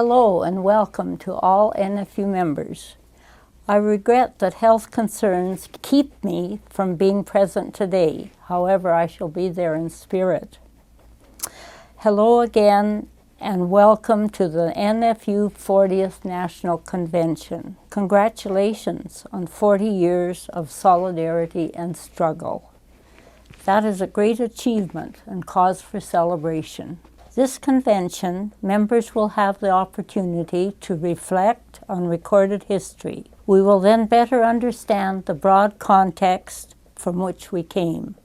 Hello and welcome to all NFU members. I regret that health concerns keep me from being present today. However, I shall be there in spirit. Hello again and welcome to the NFU 40th National Convention. Congratulations on 40 years of solidarity and struggle. That is a great achievement and cause for celebration. This convention, members will have the opportunity to reflect on recorded history. We will then better understand the broad context from which we came.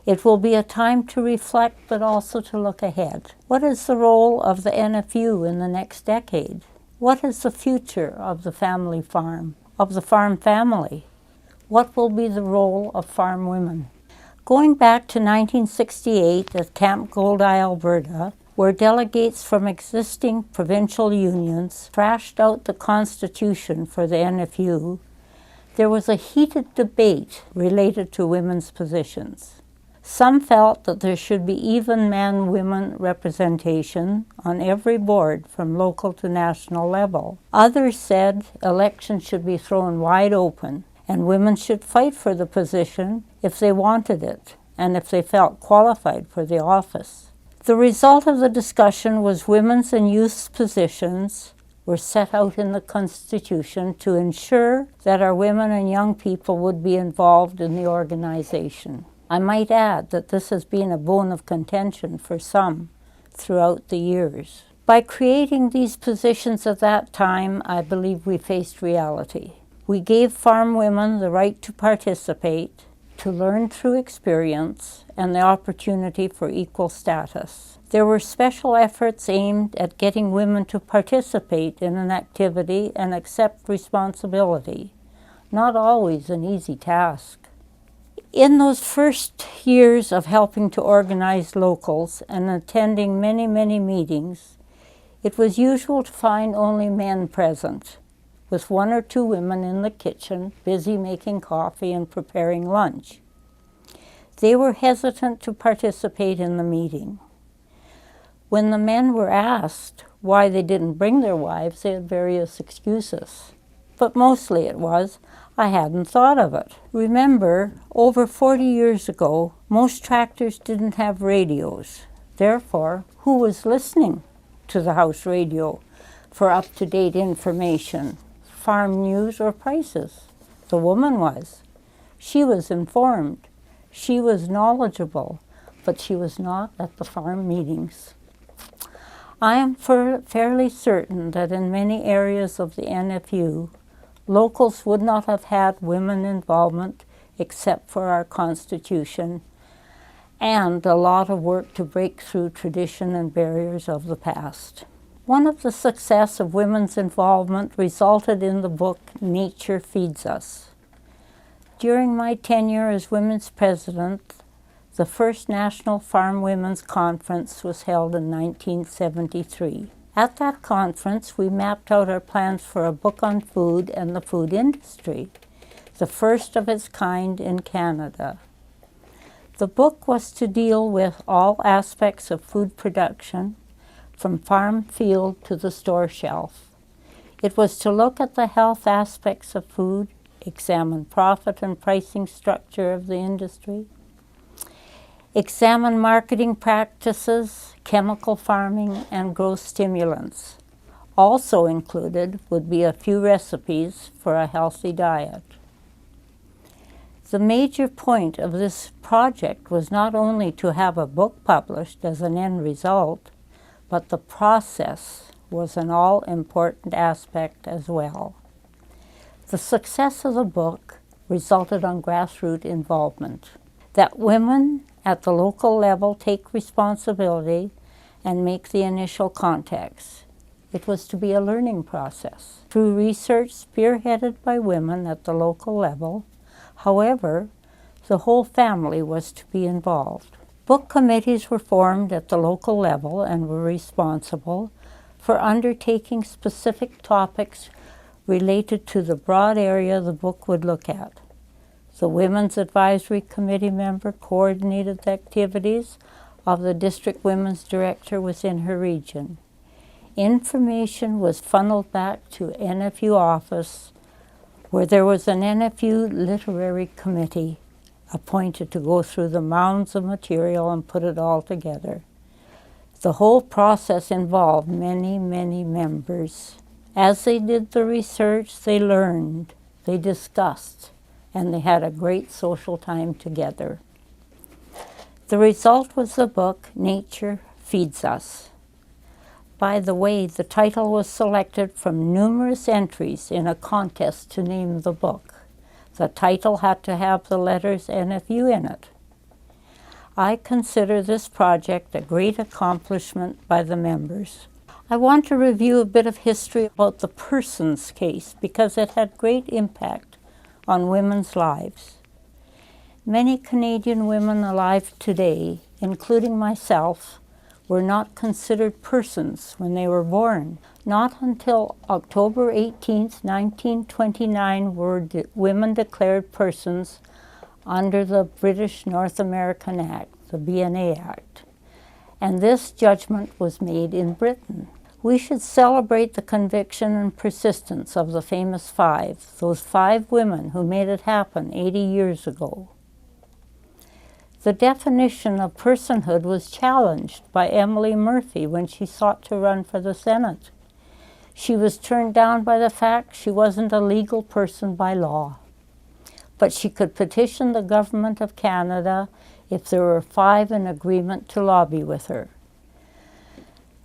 It will be a time to reflect, but also to look ahead. What is the role of the NFU in the next decade? What is the future of the family farm, of the farm family? What will be the role of farm women? Going back to 1968 at Camp Goldeye, Alberta, where delegates from existing provincial unions thrashed out the constitution for the NFU, there was a heated debate related to women's positions. Some felt that there should be even man-women representation on every board from local to national level. Others said elections should be thrown wide open and women should fight for the position if they wanted it and if they felt qualified for the office. The result of the discussion was women's and youth's positions were set out in the Constitution to ensure that our women and young people would be involved in the organization. I might add that this has been a bone of contention for some throughout the years. By creating these positions at that time, I believe we faced reality. We gave farm women the right to participate, to learn through experience, and the opportunity for equal status. There were special efforts aimed at getting women to participate in an activity and accept responsibility. Not always an easy task. In those first years of helping to organize locals and attending many meetings, it was usual to find only men present, with one or two women in the kitchen busy making coffee and preparing lunch. They were hesitant to participate in the meeting. When the men were asked why they didn't bring their wives, they had various excuses. But mostly it was, I hadn't thought of it. Remember, over 40 years ago, most tractors didn't have radios. Therefore, who was listening to the house radio for up-to-date information? Farm news or prices? The woman was. She was informed. She was knowledgeable, but she was not at the farm meetings. I am fairly certain that in many areas of the NFU, locals would not have had women involvement except for our Constitution and a lot of work to break through tradition and barriers of the past. One of the success of women's involvement resulted in the book Nature Feeds Us. During my tenure as women's president, the first National Farm Women's Conference was held in 1973. At that conference, we mapped out our plans for a book on food and the food industry, the first of its kind in Canada. The book was to deal with all aspects of food production, from farm field to the store shelf. It was to look at the health aspects of food, examine profit and pricing structure of the industry, examine marketing practices, chemical farming, and growth stimulants. Also included would be a few recipes for a healthy diet. The major point of this project was not only to have a book published as an end result, but the process was an all-important aspect as well. The success of the book resulted on grassroots involvement, that women at the local level take responsibility and make the initial contacts. It was to be a learning process through research spearheaded by women at the local level. However, the whole family was to be involved. Book committees were formed at the local level and were responsible for undertaking specific topics related to the broad area the book would look at. The Women's Advisory Committee member coordinated the activities of the district women's director within her region. Information was funneled back to NFU office, where there was an NFU literary committee appointed to go through the mounds of material and put it all together. The whole process involved many, many members. As they did the research, they learned, they discussed, and they had a great social time together. The result was the book, Nature Feeds Us. By the way, the title was selected from numerous entries in a contest to name the book. The title had to have the letters NFU in it. I consider this project a great accomplishment by the members. I want to review a bit of history about the Persons case because it had great impact on women's lives. Many Canadian women alive today, including myself, were not considered persons when they were born. Not until October 18, 1929 were women declared persons under the British North American Act, the BNA Act. And this judgment was made in Britain. We should celebrate the conviction and persistence of the famous five, those 5 women who made it happen 80 years ago. The definition of personhood was challenged by Emily Murphy when she sought to run for the Senate. She was turned down by the fact she wasn't a legal person by law. But she could petition the Government of Canada if there were 5 in agreement to lobby with her.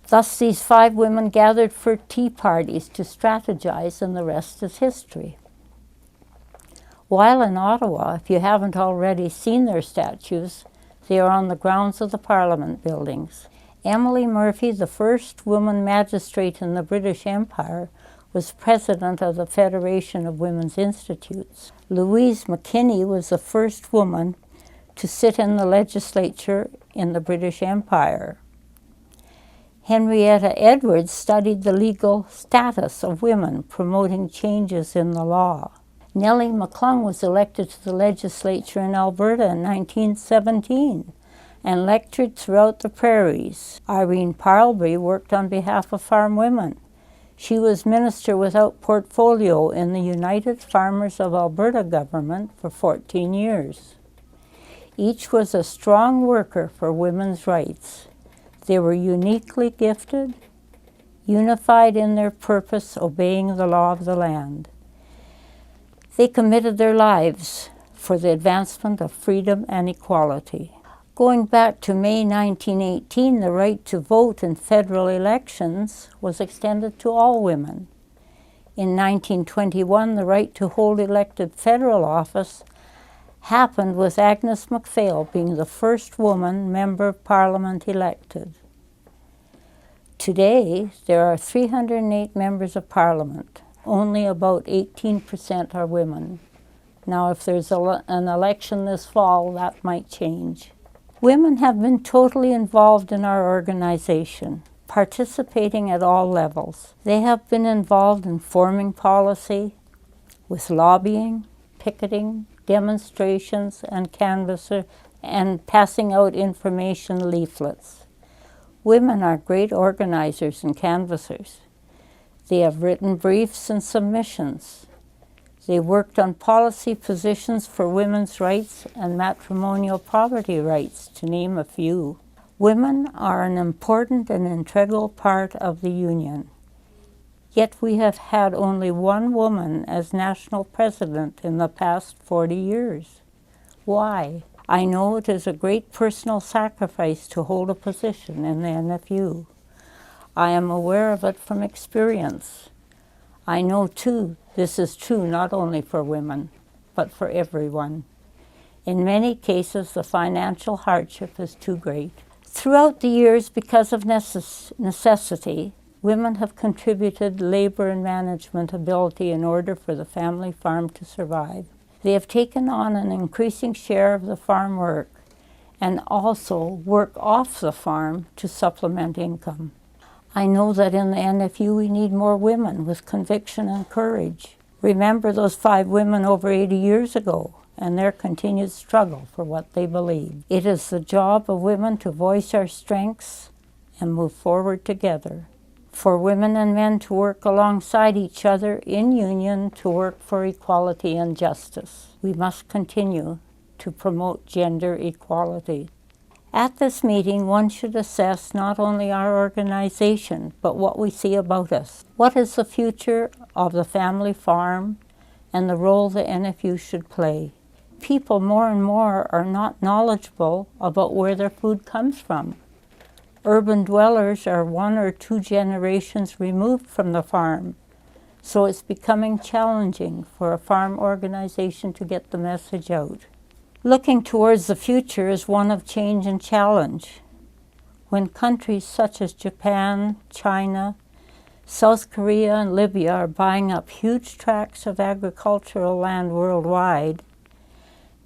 Thus, these 5 women gathered for tea parties to strategize, and the rest is history. While in Ottawa, if you haven't already seen their statues, they are on the grounds of the Parliament buildings. Emily Murphy, the first woman magistrate in the British Empire, was president of the Federation of Women's Institutes. Louise McKinney was the first woman to sit in the legislature in the British Empire. Henrietta Edwards studied the legal status of women, promoting changes in the law. Nellie McClung was elected to the legislature in Alberta in 1917 and lectured throughout the prairies. Irene Parlby worked on behalf of farm women. She was minister without portfolio in the United Farmers of Alberta government for 14 years. Each was a strong worker for women's rights. They were uniquely gifted, unified in their purpose, obeying the law of the land. They committed their lives for the advancement of freedom and equality. Going back to May 1918, the right to vote in federal elections was extended to all women. In 1921, the right to hold elected federal office happened with Agnes MacPhail being the first woman member of Parliament elected. Today, there are 308 members of Parliament. Only about 18% are women. Now, if there's an election this fall, that might change. Women have been totally involved in our organization, participating at all levels. They have been involved in forming policy, with lobbying, picketing, demonstrations, and canvasser, and passing out information leaflets. Women are great organizers and canvassers. They have written briefs and submissions. They worked on policy positions for women's rights and matrimonial property rights, to name a few. Women are an important and integral part of the Union. Yet we have had only one woman as national president in the past 40 years. Why? I know it is a great personal sacrifice to hold a position in the NFU. I am aware of it from experience. I know, too, this is true not only for women, but for everyone. In many cases, the financial hardship is too great. Throughout the years, because of necessity, women have contributed labor and management ability in order for the family farm to survive. They have taken on an increasing share of the farm work and also work off the farm to supplement income. I know that in the NFU we need more women with conviction and courage. Remember those 5 women over 80 years ago and their continued struggle for what they believe. It is the job of women to voice our strengths and move forward together for women and men to work alongside each other in union to work for equality and justice. We must continue to promote gender equality. At this meeting, one should assess not only our organization, but what we see about us. What is the future of the family farm and the role the NFU should play? People more and more are not knowledgeable about where their food comes from. Urban dwellers are 1 or 2 generations removed from the farm, so it's becoming challenging for a farm organization to get the message out. Looking towards the future is one of change and challenge. When countries such as Japan, China, South Korea, and Libya are buying up huge tracts of agricultural land worldwide,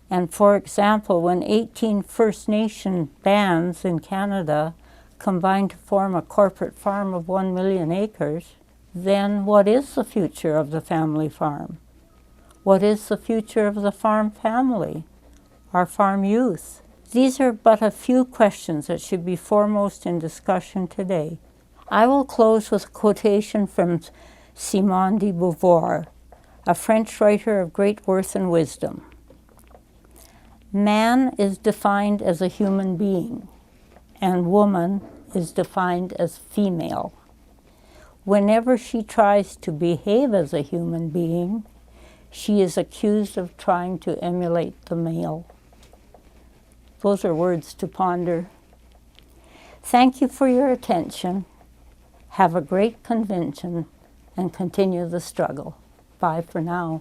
and for example, when 18 First Nation bands in Canada combine to form a corporate farm of 1 million acres, then what is the future of the family farm? What is the future of the farm family? Our farm youth? These are but a few questions that should be foremost in discussion today. I will close with a quotation from Simone de Beauvoir, a French writer of great worth and wisdom. Man is defined as a human being, and woman is defined as female. Whenever she tries to behave as a human being, she is accused of trying to emulate the male. Those are words to ponder. Thank you for your attention. Have a great convention and continue the struggle. Bye for now.